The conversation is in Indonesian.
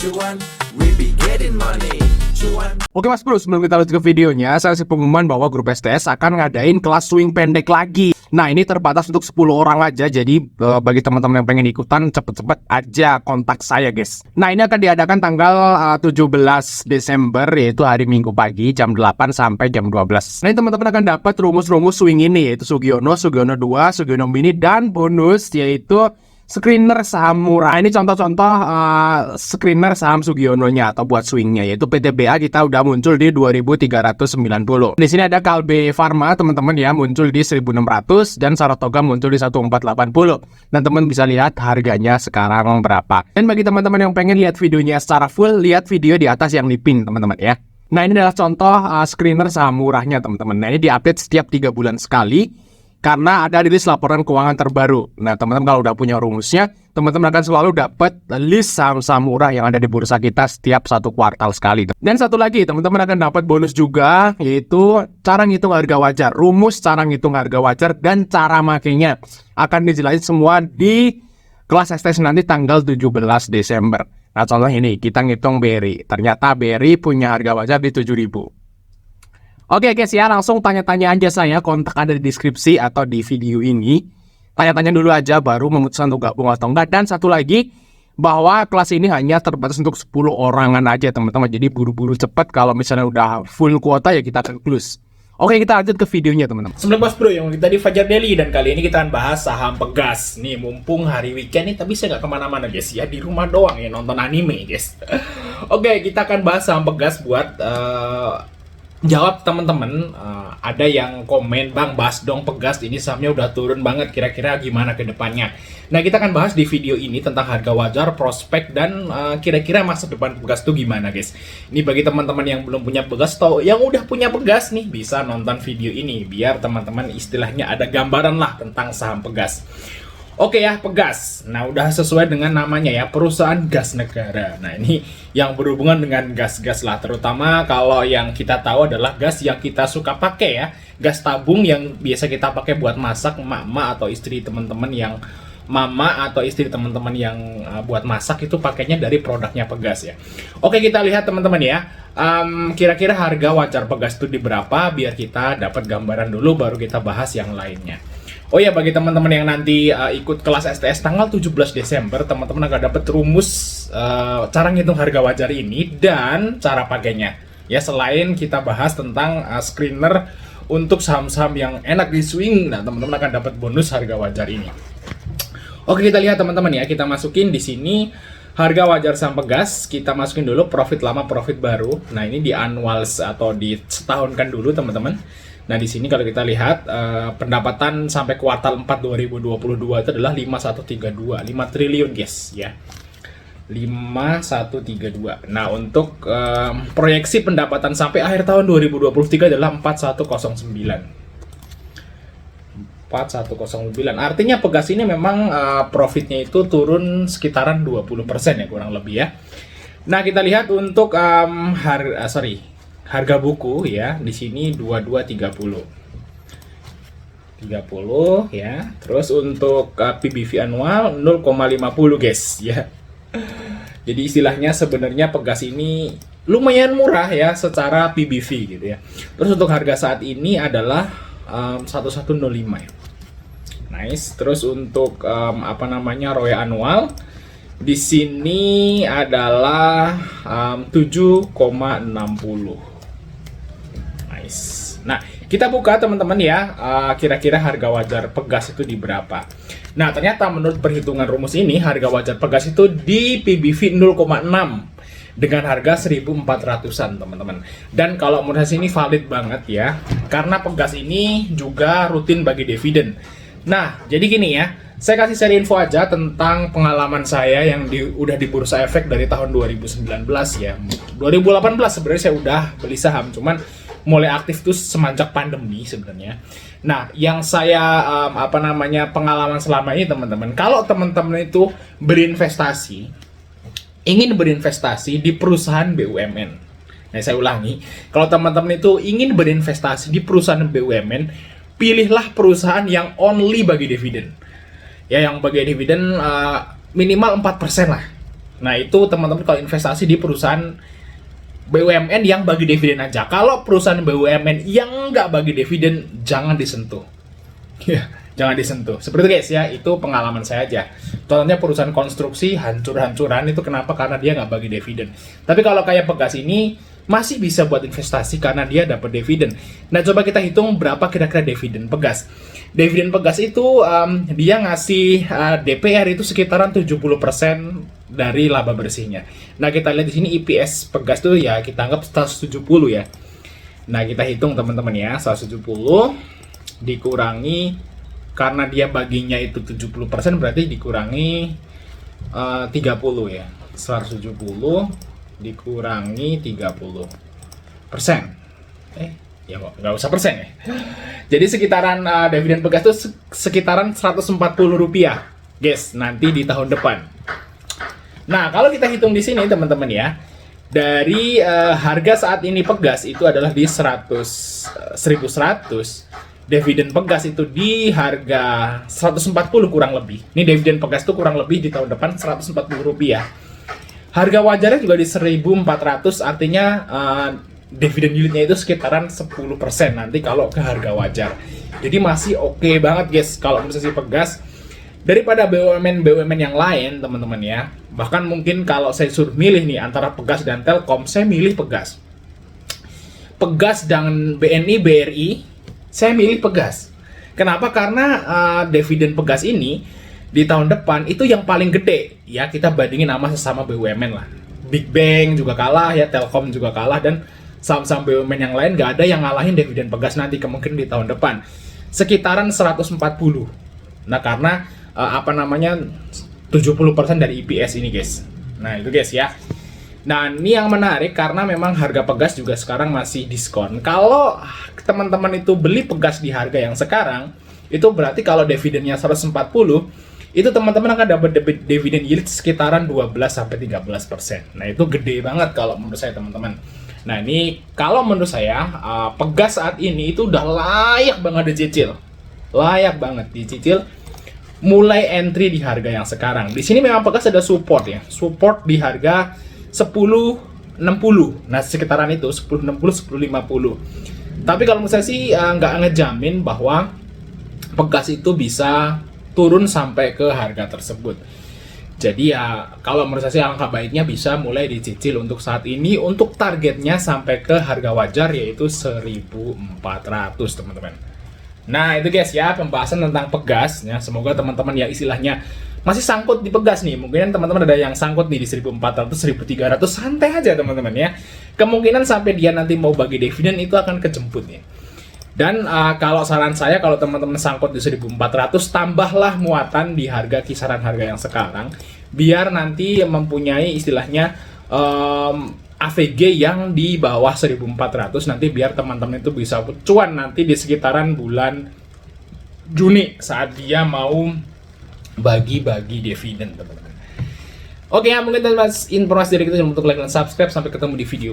cuan, we be getting money. Cuan. Oke Mas Bro, sebelum kita lanjut ke videonya, saya kasih pengumuman bahwa grup STS akan ngadain kelas swing pendek lagi. Nah, ini terbatas untuk 10 orang aja, jadi bagi teman-teman yang pengen ikutan, cepet-cepet aja kontak saya guys. Nah, ini akan diadakan tanggal 17 Desember, yaitu hari Minggu pagi, jam 8 sampai jam 12. Nah, ini teman-teman akan dapat rumus-rumus swing ini, yaitu Sugiono, Sugiono 2, Sugiono Mini, dan bonus yaitu screener saham murah. Ini contoh-contoh screener saham Sugiononya atau buat swingnya, yaitu PTBA kita udah muncul di 2390. Di sini ada Kalbe Pharma teman-teman ya, muncul di 1600 dan Saratoga muncul di 1480. Dan teman bisa lihat harganya sekarang berapa. Dan bagi teman-teman yang pengen lihat videonya secara full, lihat video di atas yang di pin teman-teman ya. Nah, ini adalah contoh screener saham murahnya teman-teman. Nah, ini diupdate setiap 3 bulan sekali. Karena ada rilis laporan keuangan terbaru. Nah, teman-teman kalau udah punya rumusnya, teman-teman akan selalu dapat list saham-saham murah yang ada di bursa kita setiap 1 kuartal sekali. Dan satu lagi, teman-teman akan dapat bonus juga, yaitu cara ngitung harga wajar. Rumus cara ngitung harga wajar dan cara makainya akan dijelasin semua di kelas STS nanti tanggal 17 Desember. Nah, contohnya ini, kita ngitung BRI. Ternyata BRI punya harga wajar di 7.000. Oke guys ya, langsung tanya-tanya aja saya, kontak ada di deskripsi atau di video ini. Tanya-tanya dulu aja baru memutuskan untuk gabung atau enggak. Dan satu lagi, bahwa kelas ini hanya terbatas untuk 10 orangan aja teman-teman. Jadi buru-buru cepat, kalau misalnya udah full kuota ya kita akan close. Oke, kita lanjut ke videonya teman-teman. Sebelum Mas Bro, yang kita di Fajar Daily, dan kali ini kita akan bahas saham Pegas. Nih, mumpung hari weekend nih, tapi saya nggak kemana-mana guys ya, di rumah doang ya nonton anime guys. Oke, kita akan bahas saham Pegas buat jawab teman-teman. Ada yang komen, Bang bahas dong Pegas, ini sahamnya udah turun banget, kira-kira gimana ke depannya. Nah, kita akan bahas di video ini tentang harga wajar, prospek, dan kira-kira masa depan Pegas tuh gimana guys. Ini bagi teman-teman yang belum punya Pegas atau yang udah punya Pegas nih, bisa nonton video ini biar teman-teman istilahnya ada gambaran lah tentang saham Pegas. Oke ya, Pegas. Nah, udah sesuai dengan namanya ya, perusahaan gas negara. Nah, ini yang berhubungan dengan gas-gas lah, terutama kalau yang kita tahu adalah gas yang kita suka pakai ya, gas tabung yang biasa kita pakai buat masak, emak-emak atau istri teman-teman yang buat masak itu pakainya dari produknya Pegas ya. Oke, kita lihat teman-teman ya. Kira-kira harga wajar Pegas itu di berapa, biar kita dapat gambaran dulu baru kita bahas yang lainnya. Oh ya, bagi teman-teman yang nanti ikut kelas STS tanggal 17 Desember, teman-teman akan dapat rumus cara ngitung harga wajar ini dan cara pakainya. Ya, selain kita bahas tentang screener untuk saham-saham yang enak di swing, nah teman-teman akan dapat bonus harga wajar ini. Oke, kita lihat teman-teman ya, kita masukin di sini harga wajar saham Pegas, kita masukin dulu profit lama, profit baru. Nah, ini di annuals atau di setahunkan dulu teman-teman. Nah, di sini kalau kita lihat pendapatan sampai kuartal 4 2022 itu adalah 5132, 5 triliun guys ya. 5132. Nah, untuk proyeksi pendapatan sampai akhir tahun 2023 adalah 4109. 4109. Artinya Pegas ini memang profitnya itu turun sekitaran 20% ya kurang lebih ya. Nah, kita lihat untuk harga buku ya, di sini 2230 ya. Terus untuk PBV annual 0,50 guys ya. Jadi istilahnya sebenarnya Pegas ini lumayan murah ya secara PBV gitu ya. Terus untuk harga saat ini adalah 1105 ya. Nice. Terus untuk ROE annual di sini adalah 7,60. Nah, kita buka teman-teman ya, kira-kira harga wajar Pegas itu di berapa. Nah, ternyata menurut perhitungan rumus ini, harga wajar Pegas itu di PBV 0,6 dengan harga 1.400-an teman-teman. Dan kalau menurut saya ini valid banget ya, karena Pegas ini juga rutin bagi dividen. Nah, jadi gini ya, saya kasih seri info aja tentang pengalaman saya yang udah di Bursa Efek dari tahun 2019 ya. 2018 sebenarnya saya udah beli saham, cuman mulai aktif tuh semenjak pandemi sebenarnya. Nah, yang saya pengalaman selama ini teman-teman, kalau teman-teman itu ingin berinvestasi di perusahaan BUMN. Nah, saya ulangi, kalau teman-teman itu ingin berinvestasi di perusahaan BUMN, pilihlah perusahaan yang only bagi dividen. Ya, yang bagi dividen minimal 4% lah. Nah, itu teman-teman kalau investasi di perusahaan BUMN yang bagi dividen aja. Kalau perusahaan BUMN yang nggak bagi dividen, jangan disentuh. Ya, jangan disentuh. Seperti itu guys ya, itu pengalaman saya aja. Contohnya perusahaan konstruksi hancur-hancuran itu kenapa? Karena dia nggak bagi dividen. Tapi kalau kayak Pegas ini masih bisa buat investasi karena dia dapat dividen. Nah, coba kita hitung berapa kira-kira dividen Pegas. Dividen Pegas itu dia ngasih DPR itu sekitaran 70% dari laba bersihnya. Nah, kita lihat di sini EPS Pegas tuh ya kita anggap 170 ya. Nah, kita hitung teman-teman ya, 170 dikurangi karena dia baginya itu 70% berarti dikurangi 30 ya. 170 dikurangi 30%. Ya nggak usah persen ya. Jadi sekitaran dividen Pegas itu sekitaran Rp140, guys, nanti di tahun depan. Nah, kalau kita hitung di sini teman-teman ya, dari harga saat ini Pegas itu adalah di 1.100, dividen Pegas itu di harga 140 kurang lebih. Ini dividen Pegas itu kurang lebih di tahun depan Rp140. Harga wajarnya juga di 1.400, artinya dividen yieldnya itu sekitaran 10% nanti kalau ke harga wajar. Jadi masih oke banget guys kalau investasi Pegas daripada BUMN yang lain teman-teman ya. Bahkan mungkin kalau saya suruh milih nih antara Pegas dan Telkom, saya milih Pegas. Pegas dan BNI, BRI, saya milih Pegas. Kenapa? Karena dividen Pegas ini di tahun depan itu yang paling gede ya, kita bandingin sama sesama BUMN lah. Big Bang juga kalah ya, Telkom juga kalah, dan saham-saham BUMN yang lain nggak ada yang ngalahin dividen Pegas nanti kemungkinan di tahun depan. Sekitaran 140. Nah, karena 70% dari EPS ini guys. Nah, itu guys ya. Nah, ini yang menarik karena memang harga Pegas juga sekarang masih diskon. Kalau teman-teman itu beli Pegas di harga yang sekarang, itu berarti kalau dividennya 140, itu teman-teman akan dapat dividen yield sekitaran 12-13%. Nah, itu gede banget kalau menurut saya teman-teman. Nah, ini kalau menurut saya Pegas saat ini itu udah layak banget dicicil. Layak banget dicicil. Mulai entry di harga yang sekarang. Di sini memang Pegas ada support ya. Support di harga 10.60. Nah, sekitaran itu 10.60, 10.50. Tapi kalau menurut saya sih nggak ngejamin bahwa Pegas itu bisa turun sampai ke harga tersebut. Jadi ya kalau menurut saya sih alangkah baiknya bisa mulai dicicil untuk saat ini, untuk targetnya sampai ke harga wajar yaitu 1.400 teman-teman. Nah, itu guys ya pembahasan tentang Pegas ya. Semoga teman-teman yang istilahnya masih sangkut di Pegas nih, mungkin teman-teman ada yang sangkut nih di 1.400, 1.300, santai aja teman-teman ya. Kemungkinan sampai dia nanti mau bagi dividen itu akan kejemput ya. Dan kalau saran saya, kalau teman-teman sangkut di 1.400, tambahlah muatan di harga kisaran harga yang sekarang, biar nanti mempunyai istilahnya AVG yang di bawah 1.400, nanti biar teman-teman itu bisa cuan nanti di sekitaran bulan Juni saat dia mau bagi-bagi dividen teman-teman. Oke ya, mungkin teman-teman informasi dari kita, untuk like dan subscribe. Sampai ketemu di video